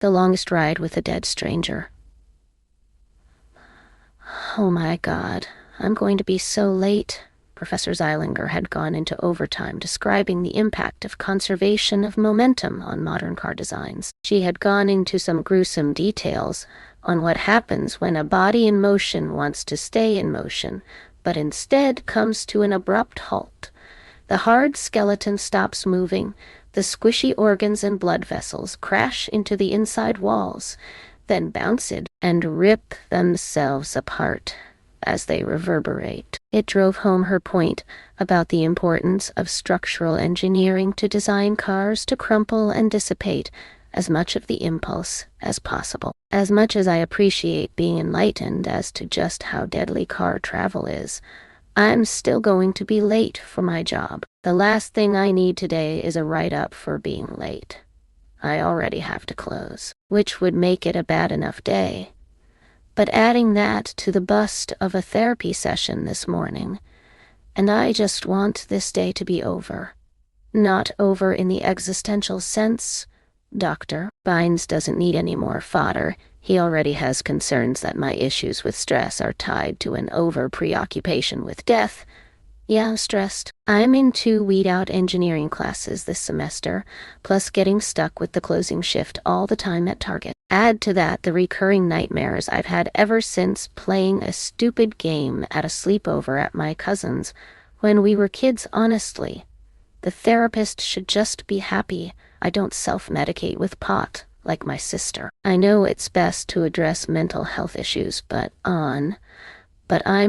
The longest ride with a dead stranger. Oh my God, I'm going to be so late. Professor Zeilinger had gone into overtime describing the impact of conservation of momentum on modern car designs. She had gone into some gruesome details on what happens when a body in motion wants to stay in motion, but instead comes to an abrupt halt. The hard skeleton stops moving, the squishy organs and blood vessels crash into the inside walls, then bounce it and rip themselves apart as they reverberate. It drove home her point about the importance of structural engineering to design cars to crumple and dissipate as much of the impulse as possible. As much as I appreciate being enlightened as to just how deadly car travel is, I'm still going to be late for my job. The last thing I need today is a write-up for being late. I already have to close, which would make it a bad enough day. But adding that to the bust of a therapy session this morning, and I just want this day to be over. Not over in the existential sense. Dr. Bynes doesn't need any more fodder. He already has concerns that my issues with stress are tied to an over-preoccupation with death. Yeah, I'm stressed. I'm in 2 weed-out engineering classes this semester, plus getting stuck with the closing shift all the time at Target. Add to that the recurring nightmares I've had ever since playing a stupid game at a sleepover at my cousin's when we were kids. Honestly, the therapist should just be happy I don't self-medicate with pot like my sister. I know it's best to address mental health issues, but I'm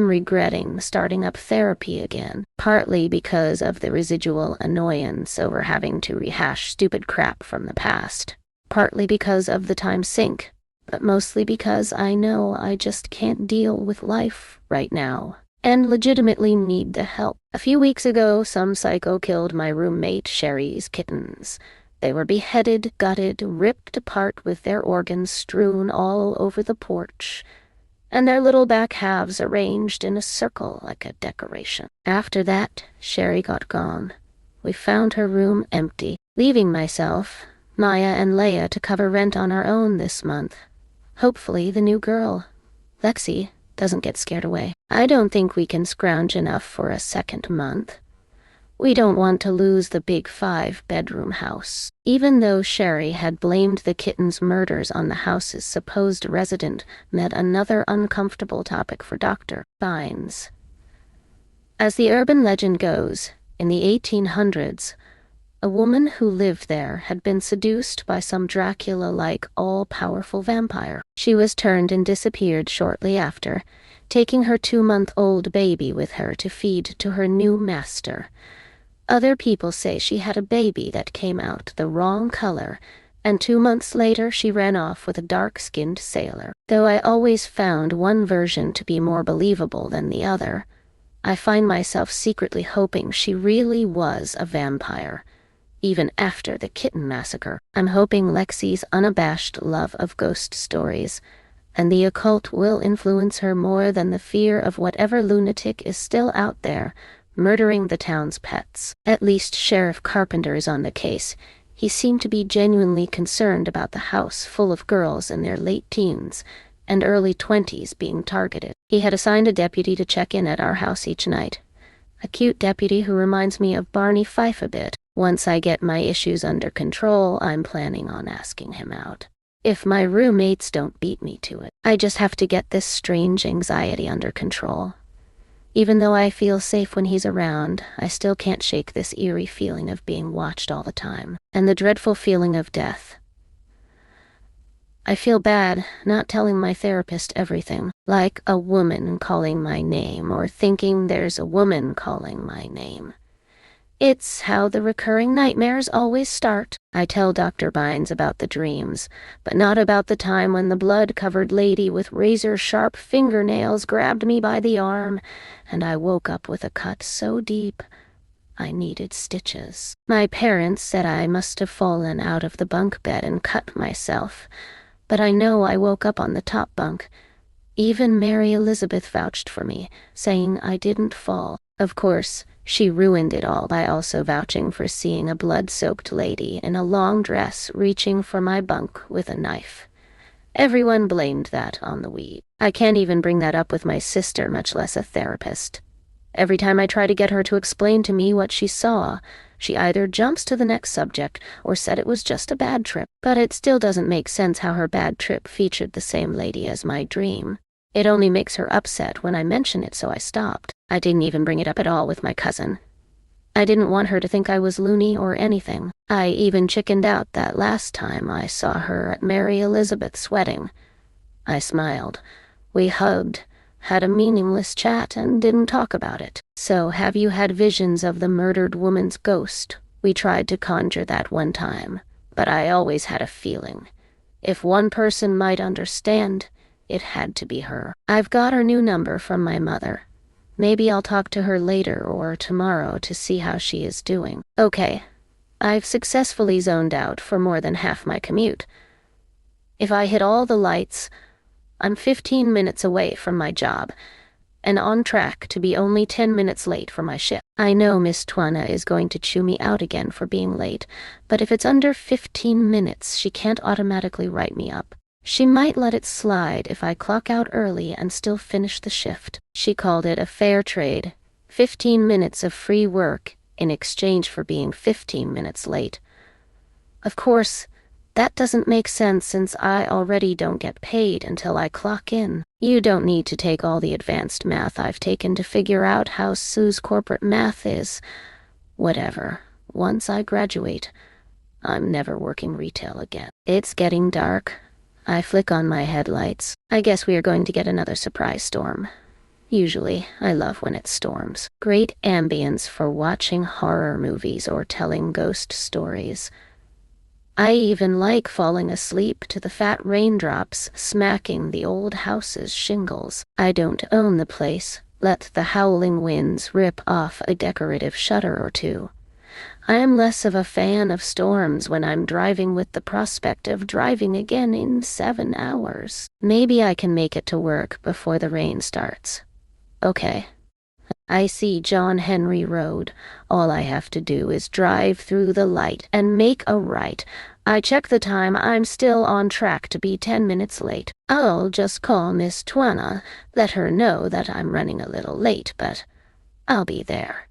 regretting starting up therapy again, partly because of the residual annoyance over having to rehash stupid crap from the past, partly because of the time sink, but mostly because I know I just can't deal with life right now, and legitimately need the help. A few weeks ago, some psycho killed my roommate Sherry's kittens. They were beheaded, gutted, ripped apart with their organs strewn all over the porch, and their little back halves arranged in a circle like a decoration. After that, Sherry got gone. We found her room empty, leaving myself, Maya, and Leia to cover rent on our own this month. Hopefully the new girl, Lexi, doesn't get scared away. I don't think we can scrounge enough for a second month. We don't want to lose the big 5-bedroom house. Even though Sherry had blamed the kitten's murders on the house's supposed resident, met another uncomfortable topic for Dr. Bynes. As the urban legend goes, in the 1800s, a woman who lived there had been seduced by some Dracula-like all-powerful vampire. She was turned and disappeared shortly after, taking her 2-month-old baby with her to feed to her new master. Other people say she had a baby that came out the wrong color, and 2 months later she ran off with a dark-skinned sailor. Though I always found one version to be more believable than the other, I find myself secretly hoping she really was a vampire, even after the kitten massacre. I'm hoping Lexi's unabashed love of ghost stories and the occult will influence her more than the fear of whatever lunatic is still out there, murdering the town's pets. At least Sheriff Carpenter is on the case. He seemed to be genuinely concerned about the house full of girls in their late teens and early 20s being targeted. He had assigned a deputy to check in at our house each night. A cute deputy who reminds me of Barney Fife a bit. Once I get my issues under control, I'm planning on asking him out. If my roommates don't beat me to it. I just have to get this strange anxiety under control. Even though I feel safe when he's around, I still can't shake this eerie feeling of being watched all the time, and the dreadful feeling of death. I feel bad not telling my therapist everything, like a woman calling my name or thinking there's a woman calling my name. It's how the recurring nightmares always start. I tell Dr. Bynes about the dreams, but not about the time when the blood-covered lady with razor-sharp fingernails grabbed me by the arm, and I woke up with a cut so deep I needed stitches. My parents said I must have fallen out of the bunk bed and cut myself, but I know I woke up on the top bunk. Even Mary Elizabeth vouched for me, saying I didn't fall. Of course, She ruined it all by also vouching for seeing a blood-soaked lady in a long dress reaching for my bunk with a knife. Everyone blamed that on the weed. I can't even bring that up with my sister, much less a therapist. Every time I try to get her to explain to me what she saw, she either jumps to the next subject or said it was just a bad trip. But it still doesn't make sense how her bad trip featured the same lady as my dream. It only makes her upset when I mention it, so I stopped. I didn't even bring it up at all with my cousin. I didn't want her to think I was loony or anything. I even chickened out that last time I saw her at Mary Elizabeth's wedding. I smiled. We hugged, had a meaningless chat, and didn't talk about it. So have you had visions of the murdered woman's ghost? We tried to conjure that one time, but I always had a feeling. If one person might understand, it had to be her. I've got her new number from my mother. Maybe I'll talk to her later or tomorrow to see how she is doing. Okay, I've successfully zoned out for more than half my commute. If I hit all the lights, I'm 15 minutes away from my job, and on track to be only 10 minutes late for my shift. I know Miss Twana is going to chew me out again for being late, but if it's under 15 minutes, she can't automatically write me up. She might let it slide if I clock out early and still finish the shift. She called it a fair trade, 15 minutes of free work in exchange for being 15 minutes late. Of course, that doesn't make sense since I already don't get paid until I clock in. You don't need to take all the advanced math I've taken to figure out how Sue's corporate math is. Whatever. Once I graduate, I'm never working retail again. It's getting dark. I flick on my headlights. I guess we are going to get another surprise storm. Usually, I love when it storms. Great ambience for watching horror movies or telling ghost stories. I even like falling asleep to the fat raindrops smacking the old house's shingles. I don't own the place. Let the howling winds rip off a decorative shutter or two. I am less of a fan of storms when I'm driving with the prospect of driving again in 7 hours. Maybe I can make it to work before the rain starts. Okay. I see John Henry Road. All I have to do is drive through the light and make a right. I check the time. I'm still on track to be 10 minutes late. I'll just call Miss Twana, let her know that I'm running a little late, but I'll be there.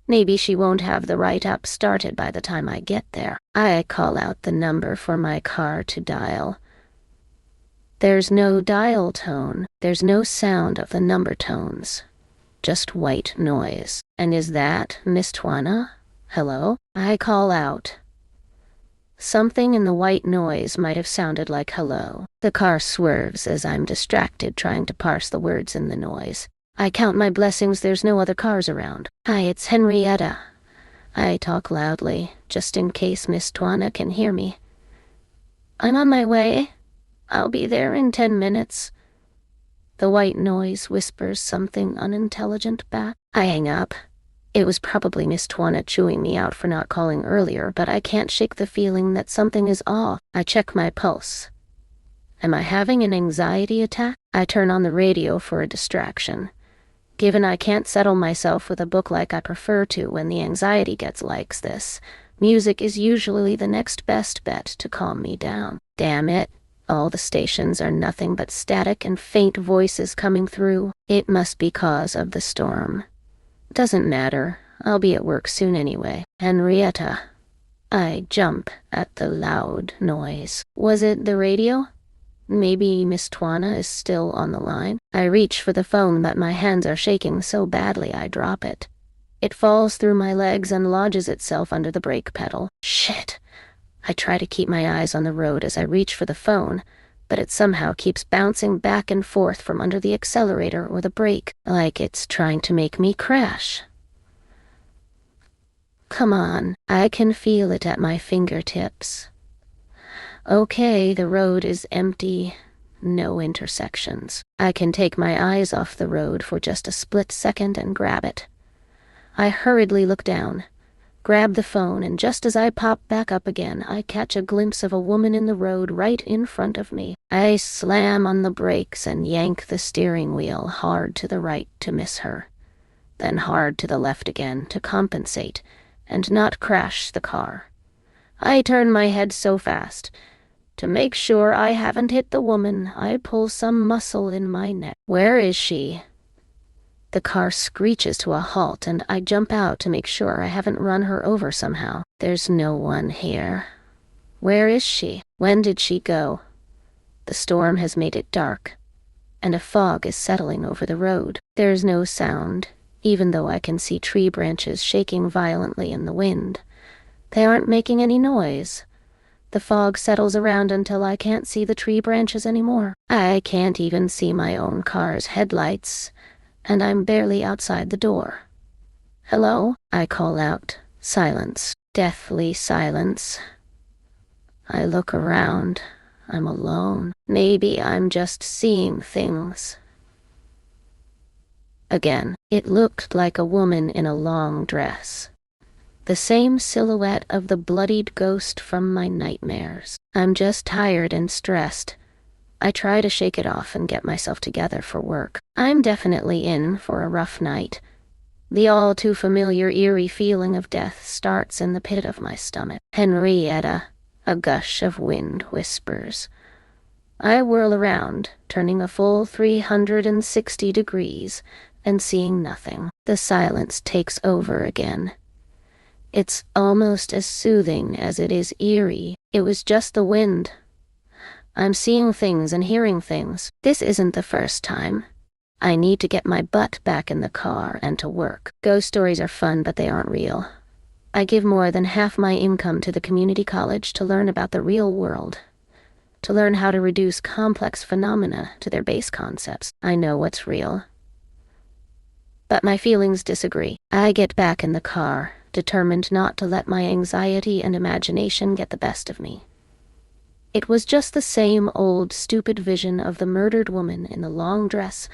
Maybe she won't have the write-up started by the time I get there. I call out the number for my car to dial. There's no dial tone. There's no sound of the number tones. Just white noise. And is that Miss Twana? Hello? I call out. Something in the white noise might have sounded like hello. The car swerves as I'm distracted trying to parse the words in the noise. I count my blessings there's no other cars around. Hi, it's Henrietta. I talk loudly, just in case Miss Twana can hear me. I'm on my way. I'll be there in 10 minutes. The white noise whispers something unintelligent back. I hang up. It was probably Miss Twana chewing me out for not calling earlier, but I can't shake the feeling that something is off. I check my pulse. Am I having an anxiety attack? I turn on the radio for a distraction. Given I can't settle myself with a book like I prefer to when the anxiety gets like this, music is usually the next best bet to calm me down. Damn it. All the stations are nothing but static and faint voices coming through. It must be cause of the storm. Doesn't matter. I'll be at work soon anyway. Henrietta. I jump at the loud noise. Was it the radio? Maybe Miss Twana is still on the line. I reach for the phone, but my hands are shaking so badly I drop it. It falls through my legs and lodges itself under the brake pedal. Shit. I try to keep my eyes on the road as I reach for the phone, but it somehow keeps bouncing back and forth from under the accelerator or the brake, like it's trying to make me crash. Come on, I can feel it at my fingertips. Okay, the road is empty. No intersections. I can take my eyes off the road for just a split second and grab it. I hurriedly look down, grab the phone, and just as I pop back up again, I catch a glimpse of a woman in the road right in front of me. I slam on the brakes and yank the steering wheel hard to the right to miss her. then hard to the left again to compensate and not crash the car. I turn my head so fast. To make sure I haven't hit the woman, I pull some muscle in my neck. Where is she? The car screeches to a halt, and I jump out to make sure I haven't run her over somehow. There's no one here. Where is she? When did she go? The storm has made it dark, and a fog is settling over the road. There's no sound, even though I can see tree branches shaking violently in the wind. They aren't making any noise. The fog settles around until I can't see the tree branches anymore. I can't even see my own car's headlights, and I'm barely outside the door. Hello? I call out. Silence. Deathly silence. I look around. I'm alone. Maybe I'm just seeing things. Again, it looked like a woman in a long dress. The same silhouette of the bloodied ghost from my nightmares. I'm just tired and stressed. I try to shake it off and get myself together for work. I'm definitely in for a rough night. The all-too-familiar eerie feeling of death starts in the pit of my stomach. Henrietta, a gush of wind whispers. I whirl around, turning a full 360 degrees, and seeing nothing. The silence takes over again. It's almost as soothing as it is eerie. It was just the wind. I'm seeing things and hearing things. This isn't the first time. I need to get my butt back in the car and to work. Ghost stories are fun, but they aren't real. I give more than half my income to the community college to learn about the real world, to learn how to reduce complex phenomena to their base concepts. I know what's real. But my feelings disagree. I get back in the car, determined not to let my anxiety and imagination get the best of me. It was just the same old stupid vision of the murdered woman in the long dress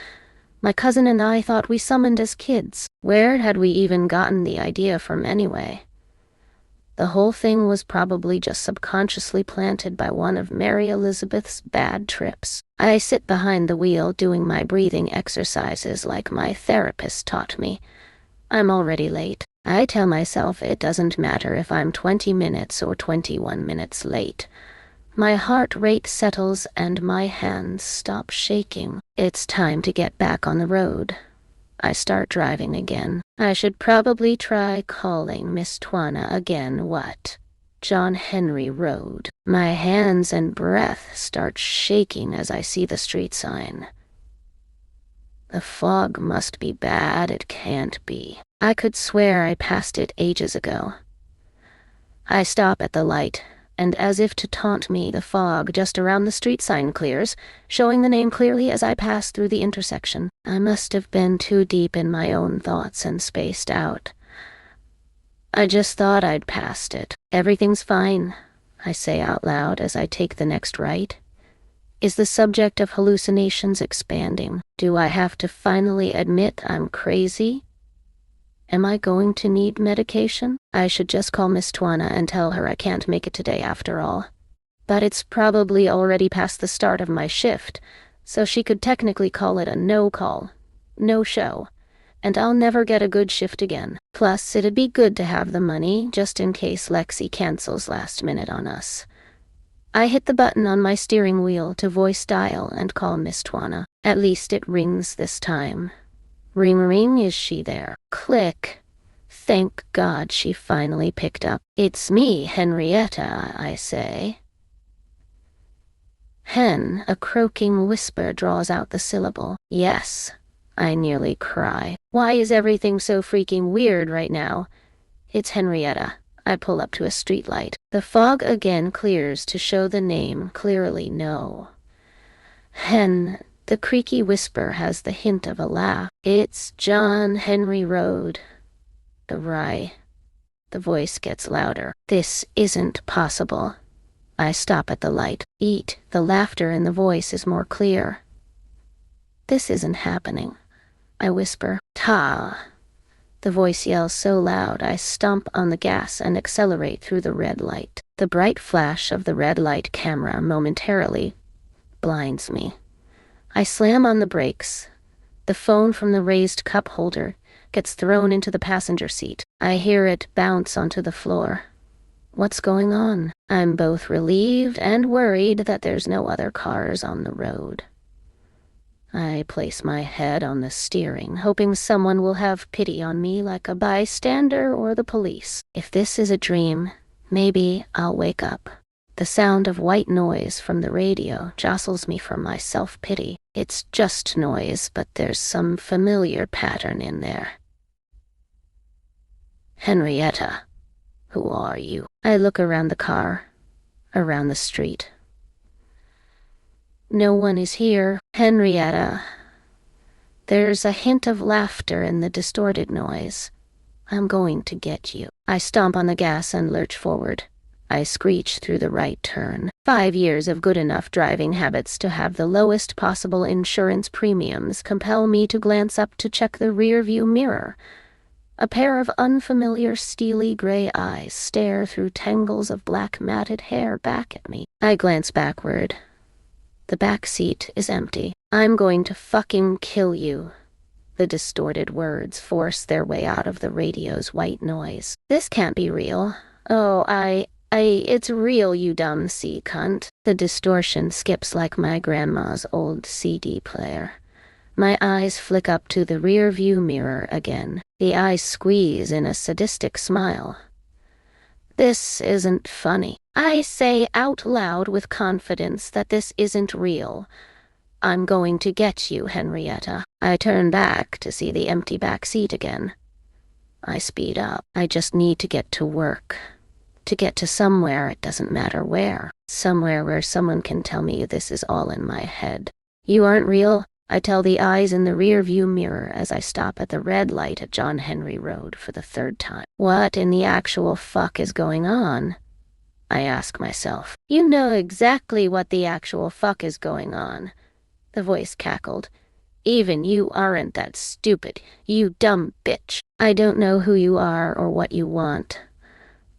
my cousin and I thought we summoned as kids. Where had we even gotten the idea from anyway? The whole thing was probably just subconsciously planted by one of Mary Elizabeth's bad trips. I sit behind the wheel doing my breathing exercises like my therapist taught me. I'm already late. I tell myself it doesn't matter if I'm 20 minutes or 21 minutes late. My heart rate settles and my hands stop shaking. It's time to get back on the road. I start driving again. I should probably try calling Miss Twana again. What? John Henry Road. My hands and breath start shaking as I see the street sign. The fog must be bad. It can't be. I could swear I passed it ages ago. I stop at the light, and as if to taunt me, the fog just around the street sign clears, showing the name clearly as I pass through the intersection. I must have been too deep in my own thoughts and spaced out. I just thought I'd passed it. Everything's fine, I say out loud as I take the next right. Is the subject of hallucinations expanding? Do I have to finally admit I'm crazy? Am I going to need medication? I should just call Miss Twana and tell her I can't make it today after all. But it's probably already past the start of my shift, so she could technically call it a no-call, no-show, and I'll never get a good shift again. Plus, it'd be good to have the money, just in case Lexi cancels last minute on us. I hit the button on my steering wheel to voice dial and call Miss Twana. At least it rings this time. Ring, ring, is she there? Click. Thank God she finally picked up. It's me, Henrietta, I say. Hen, a croaking whisper draws out the syllable. Yes. I nearly cry. Why is everything so freaking weird right now? It's Henrietta. I pull up to a streetlight. The fog again clears to show the name clearly. No. Hen. The creaky whisper has the hint of a laugh. It's John Henry Road. The voice gets louder. This isn't possible. I stop at the light. Eat. The laughter in the voice is more clear. This isn't happening. I whisper. Ta. The voice yells so loud I stomp on the gas and accelerate through the red light. The bright flash of the red light camera momentarily blinds me. I slam on the brakes. The phone from the raised cup holder gets thrown into the passenger seat. I hear it bounce onto the floor. What's going on? I'm both relieved and worried that there's no other cars on the road. I place my head on the steering, hoping someone will have pity on me like a bystander or the police. If this is a dream, maybe I'll wake up. The sound of white noise from the radio jostles me from my self-pity. It's just noise, but there's some familiar pattern in there. Henrietta, who are you? I look around the car, around the street. No one is here. Henrietta. There's a hint of laughter in the distorted noise. I'm going to get you. I stomp on the gas and lurch forward. I screech through the right turn. 5 years of good enough driving habits to have the lowest possible insurance premiums compel me to glance up to check the rear-view mirror. A pair of unfamiliar steely gray eyes stare through tangles of black matted hair back at me. I glance backward. The back seat is empty. I'm going to fucking kill you. The distorted words force their way out of the radio's white noise. This can't be real. Oh, it's real, you dumb sea cunt. The distortion skips like my grandma's old CD player. My eyes flick up to the rear-view mirror again. The eyes squeeze in a sadistic smile. This isn't funny. I say out loud with confidence that this isn't real. I'm going to get you, Henrietta. I turn back to see the empty back seat again. I speed up. I just need to get to work. To get to somewhere, it doesn't matter where. Somewhere where someone can tell me this is all in my head. You aren't real, I tell the eyes in the rear-view mirror as I stop at the red light at John Henry Road for the 3rd time. What in the actual fuck is going on? I ask myself. You know exactly what the actual fuck is going on. The voice cackled. Even you aren't that stupid, you dumb bitch. I don't know who you are or what you want.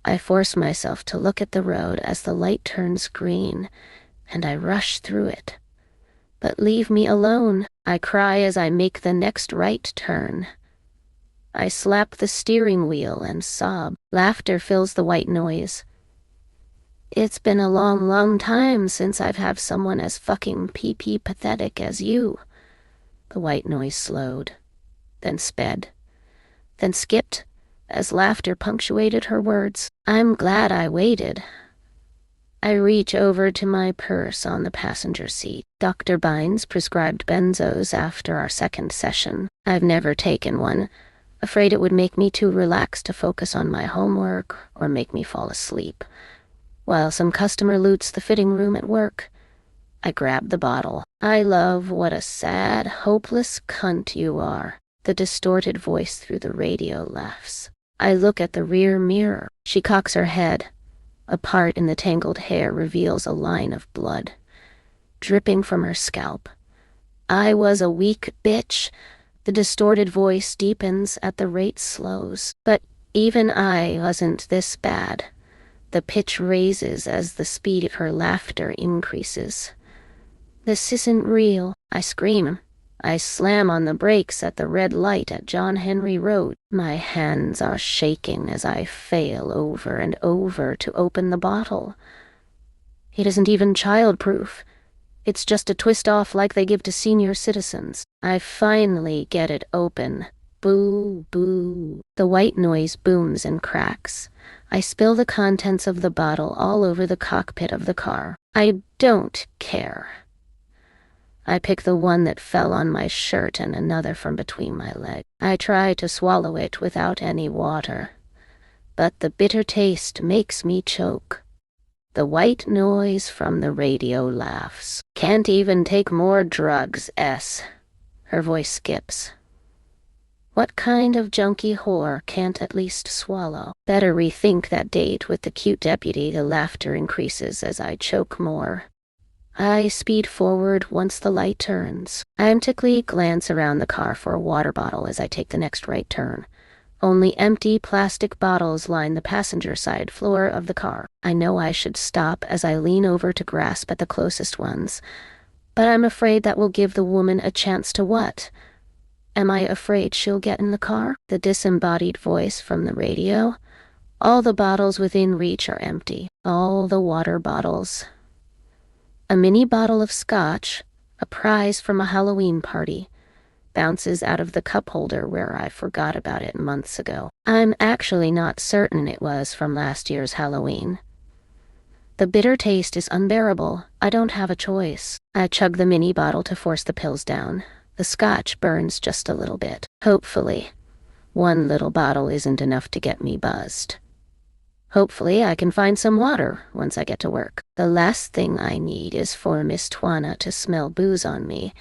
I force myself to look at the road as the light turns green, and I rush through it. But leave me alone, I cry as I make the next right turn. I slap the steering wheel and sob. Laughter fills the white noise. It's been a long, long time since I've had someone as fucking pee-pee pathetic as you. The white noise slowed, then sped, then skipped, as laughter punctuated her words. I'm glad I waited. I reach over to my purse on the passenger seat. Dr. Bynes prescribed benzos after our 2nd session. I've never taken one, afraid it would make me too relaxed to focus on my homework or make me fall asleep. While some customer loots the fitting room at work, I grab the bottle. I love what a sad, hopeless cunt you are. The distorted voice through the radio laughs. I look at the rear mirror. She cocks her head. A part in the tangled hair reveals a line of blood, dripping from her scalp. I was a weak bitch. The distorted voice deepens at the rate slows. But even I wasn't this bad. The pitch raises as the speed of her laughter increases. This isn't real, I scream. I slam on the brakes at the red light at John Henry Road. My hands are shaking as I fail over and over to open the bottle. It isn't even child-proof. It's just a twist-off like they give to senior citizens. I finally get it open. Boo, boo. The white noise booms and cracks. I spill the contents of the bottle all over the cockpit of the car. I don't care. I pick the one that fell on my shirt and another from between my legs. I try to swallow it without any water, but the bitter taste makes me choke. The white noise from the radio laughs. Can't even take more drugs, S. Her voice skips. What kind of junkie whore can't at least swallow? Better rethink that date with the cute deputy. The laughter increases as I choke more. I speed forward once the light turns. I emptily glance around the car for a water bottle as I take the next right turn. Only empty plastic bottles line the passenger side floor of the car. I know I should stop as I lean over to grasp at the closest ones, but I'm afraid that will give the woman a chance to what? Am I afraid she'll get in the car? The disembodied voice from the radio. All the bottles within reach are empty. All the water bottles. A mini bottle of scotch, a prize from a Halloween party, bounces out of the cup holder where I forgot about it months ago. I'm actually not certain it was from last year's Halloween. The bitter taste is unbearable. I don't have a choice. I chug the mini bottle to force the pills down. The scotch burns just a little bit. Hopefully. One little bottle isn't enough to get me buzzed. Hopefully I can find some water once I get to work. The last thing I need is for Miss Twana to smell booze on me.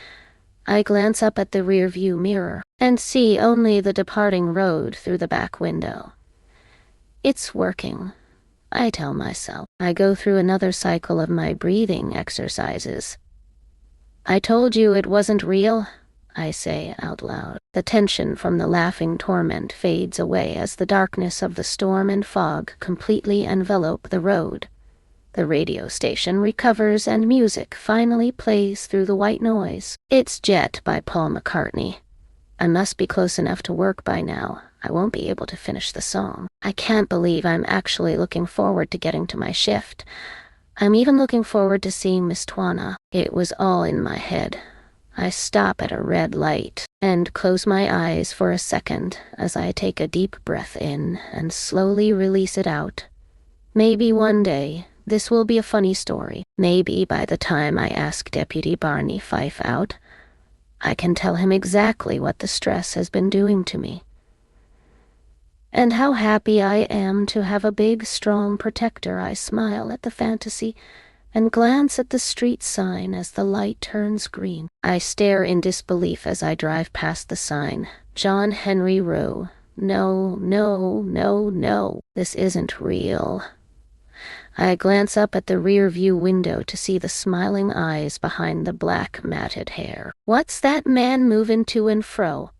I glance up at the rear-view mirror and see only the departing road through the back window. It's working, I tell myself. I go through another cycle of my breathing exercises. I told you it wasn't real, I say out loud. The tension from the laughing torment fades away as the darkness of the storm and fog completely envelop the road. The radio station recovers and music finally plays through the white noise. It's Jet by Paul McCartney. I must be close enough to work by now. I won't be able to finish the song. I can't believe I'm actually looking forward to getting to my shift. I'm even looking forward to seeing Miss Twana. It was all in my head. I stop at a red light and close my eyes for a second as I take a deep breath in and slowly release it out. Maybe one day this will be a funny story. Maybe by the time I ask Deputy Barney Fife out, I can tell him exactly what the stress has been doing to me. And how happy I am to have a big, strong protector. I smile at the fantasy and glance at the street sign as the light turns green. I stare in disbelief as I drive past the sign. John Henry Rowe. No, no, no, no. This isn't real. I glance up at the rear-view window to see the smiling eyes behind the black matted hair. What's that man moving to and fro?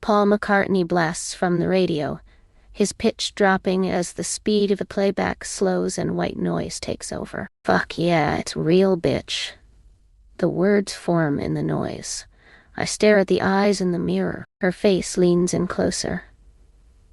Paul McCartney blasts from the radio, his pitch dropping as the speed of the playback slows and white noise takes over. Fuck yeah, it's real, bitch. The words form in the noise. I stare at the eyes in the mirror. Her face leans in closer.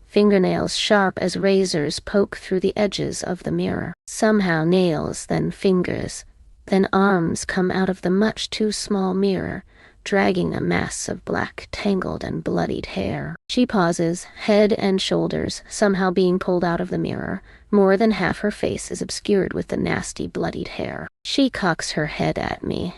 Fingernails sharp as razors poke through the edges of the mirror. Somehow nails, then fingers, then arms come out of the much too small mirror, dragging a mass of black, tangled and bloodied hair. She pauses, head and shoulders somehow being pulled out of the mirror. More than half her face is obscured with the nasty, bloodied hair. She cocks her head at me.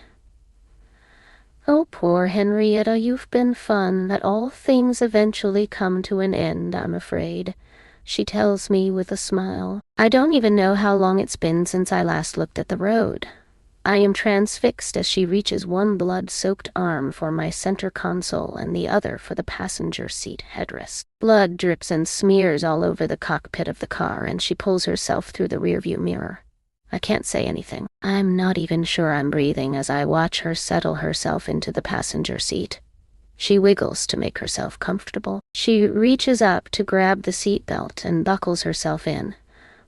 Oh, poor Henrietta, you've been fun, that all things eventually come to an end, I'm afraid, she tells me with a smile. I don't even know how long it's been since I last looked at the road. I am transfixed as she reaches one blood-soaked arm for my center console and the other for the passenger seat headrest. Blood drips and smears all over the cockpit of the car, and she pulls herself through the rearview mirror. I can't say anything. I'm not even sure I'm breathing as I watch her settle herself into the passenger seat. She wiggles to make herself comfortable. She reaches up to grab the seatbelt and buckles herself in.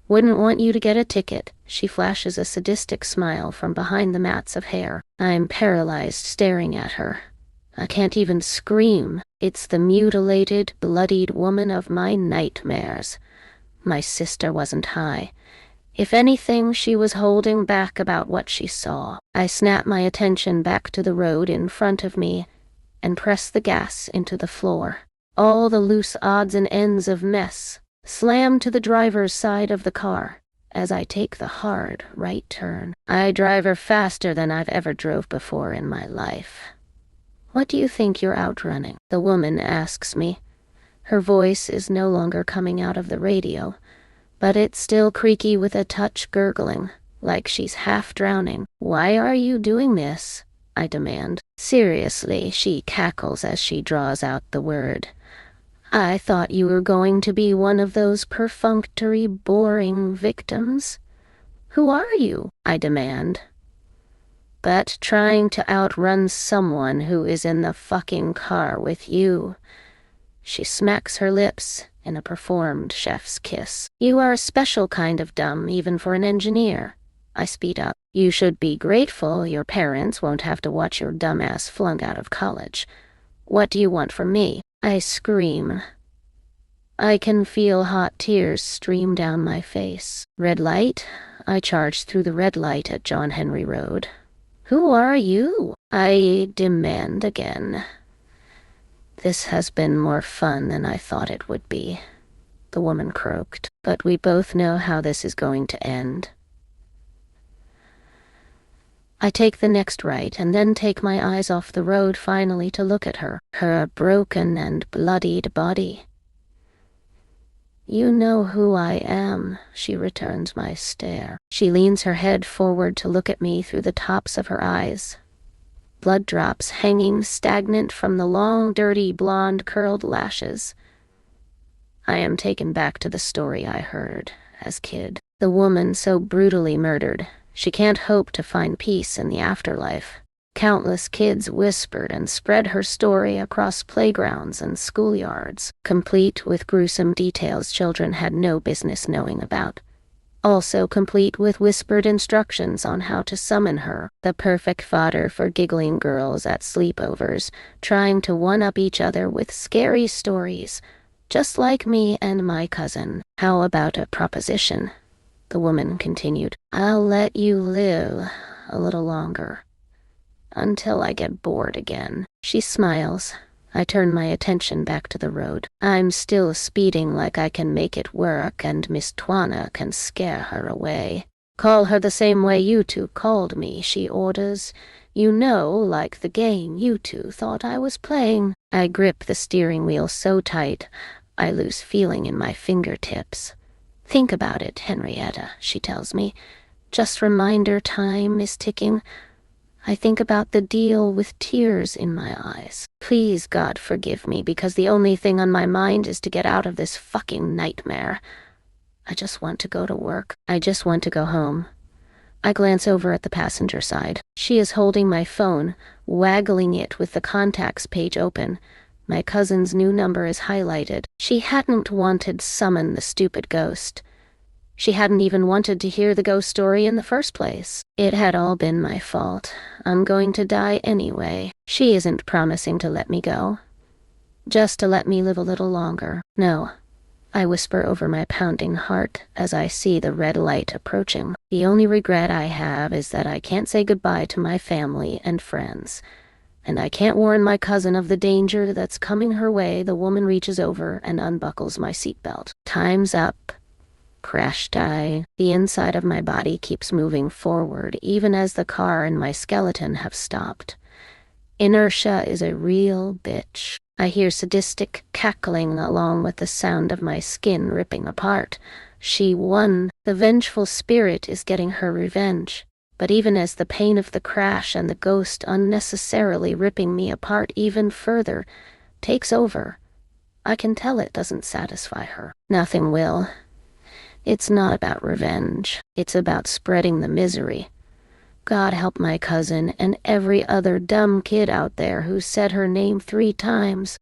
Wouldn't want you to get a ticket. She flashes a sadistic smile from behind the mats of hair. I'm paralyzed, staring at her. I can't even scream. It's the mutilated, bloodied woman of my nightmares. My sister wasn't high. If anything, she was holding back about what she saw. I snap my attention back to the road in front of me and press the gas into the floor. All the loose odds and ends of mess slam to the driver's side of the car as I take the hard right turn. I drive her faster than I've ever drove before in my life. What do you think you're outrunning? The woman asks me. Her voice is no longer coming out of the radio, but it's still creaky with a touch gurgling, like she's half drowning. Why are you doing this? I demand. Seriously, she cackles as she draws out the word. I thought you were going to be one of those perfunctory, boring victims. Who are you? I demand. But trying to outrun someone who is in the fucking car with you. She smacks her lips in a performed chef's kiss. You are a special kind of dumb, even for an engineer. I speed up. You should be grateful your parents won't have to watch your dumbass flunk out of college. What do you want from me? I scream. I can feel hot tears stream down my face. Red light? I charge through the red light at John Henry Road. Who are you? I demand again. This has been more fun than I thought it would be, the woman croaked. But we both know how this is going to end. I take the next right and then take my eyes off the road finally to look at her broken and bloodied body. You know who I am, she returns my stare. She leans her head forward to look at me through the tops of her eyes. Blood drops hanging stagnant from the long, dirty, blonde, curled lashes. I am taken back to the story I heard as kid. The woman so brutally murdered, she can't hope to find peace in the afterlife. Countless kids whispered and spread her story across playgrounds and schoolyards, complete with gruesome details children had no business knowing about. Also complete with whispered instructions on how to summon her, the perfect fodder for giggling girls at sleepovers, trying to one-up each other with scary stories, just like me and my cousin. How about a proposition? The woman continued. I'll let you live a little longer. Until I get bored again. She smiles. I turn my attention back to the road. I'm still speeding like I can make it work and Miss Twana can scare her away. Call her the same way you two called me, she orders. You know, like the game you two thought I was playing. I grip the steering wheel so tight, I lose feeling in my fingertips. Think about it, Henrietta, she tells me. Just reminder time is ticking. I think about the deal with tears in my eyes. Please, God, forgive me, because the only thing on my mind is to get out of this fucking nightmare. I just want to go to work. I just want to go home. I glance over at the passenger side. She is holding my phone, waggling it with the contacts page open. My cousin's new number is highlighted. She hadn't wanted summon the stupid ghost. She hadn't even wanted to hear the ghost story in the first place. It had all been my fault. I'm going to die anyway. She isn't promising to let me go. Just to let me live a little longer. No. I whisper over my pounding heart as I see the red light approaching. The only regret I have is that I can't say goodbye to my family and friends. And I can't warn my cousin of the danger that's coming her way. The woman reaches over and unbuckles my seatbelt. Time's up. Crash die. The inside of my body keeps moving forward, even as the car and my skeleton have stopped. Inertia is a real bitch. I hear sadistic cackling along with the sound of my skin ripping apart. She won. The vengeful spirit is getting her revenge. But even as the pain of the crash and the ghost unnecessarily ripping me apart even further takes over, I can tell it doesn't satisfy her. Nothing will. It's not about revenge. It's about spreading the misery. God help my cousin and every other dumb kid out there who said her name 3 times.